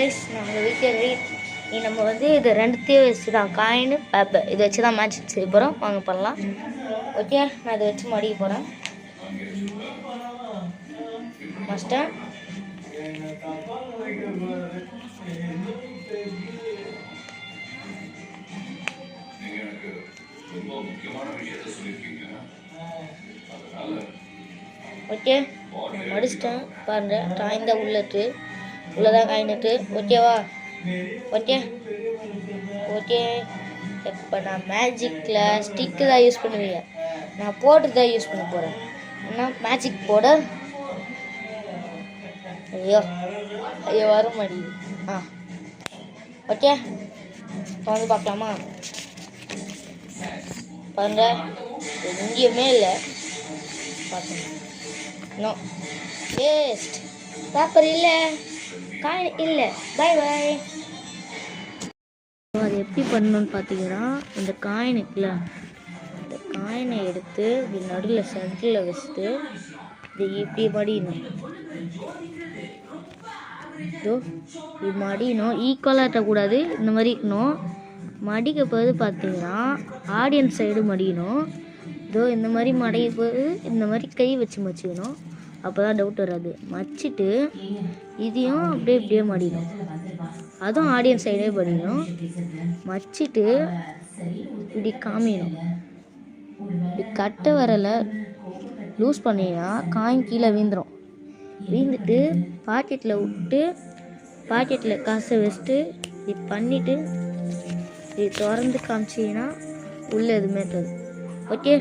Guys நாங்கள் வீட்டில் நம்ம வந்து இது ரெண்டுத்தையும் வச்சு தான் காயின் பேப்பர் இதை வச்சு தான் மேட்ச் செய்ய போகிறோம். வாங்க பண்ணலாம். ஓகே, நான் இதை வச்சு மடிக்க போகிறேன். ஃபஸ்ட்டு ஓகே நான் மடிச்சிட்டேன் பாருங்க. காயின் தான் உள்ளதான் காயின்ட்டு. ஓகேவா? ஓகே ஓகே இப்போ நான் மேஜிக்கில் ஸ்டிக்கு தான் யூஸ் பண்ணுவீங்க. நான் போட்டு தான் யூஸ் பண்ண போகிறேன். ஏன்னா மேஜிக் பவுடர் ஐயோ வரும் மடி. ஓகே இப்போ வந்து பார்க்கலாமா? பாருங்க எங்கேயுமே இல்லை. பார்க்கணும் இன்னும் வேஸ்ட் பேப்பர் இல்லை, காயின் இல்லை. Bye bye. அது எப்படி பண்ணணும்னு பார்த்தீங்கன்னா, இந்த காயின் இருக்குல்ல, இந்த காயினை எடுத்து இப்படி நடுவில் சென்டரில் வச்சுட்டு இது இப்படி மடியணும். இதோ இப்படி மடியணும். ஈக்குவலாக இருக்கக்கூடாது, இந்த மாதிரி இருக்கணும். மடிக்க போது பார்த்தீங்கன்னா ஆடியன்ஸ் சைடு மடியணும். இதோ இந்த மாதிரி மடிக்க போது இந்த மாதிரி கை வச்சு மச்சிக்கணும். அப்போ தான் டவுட் வராது. மச்சிட்டு இதையும் இப்படியே மடிக்கணும். அதுவும் ஆடியன்ஸ் சைடே மடிக்கணும். மச்சிட்டு இப்படி காமிக்கணும். இப்படி கட்டை வரலை லூஸ் பண்ணிங்கன்னா காயின் கீழே வீந்துடும். வீந்துட்டு பாக்கெட்டில் விட்டு பாக்கெட்டில் காசை வச்சுட்டு இப்படி பண்ணிவிட்டு இது திறந்து காமிச்சிங்கன்னா உள்ளே எதுவுமே இருக்காது. ஓகே.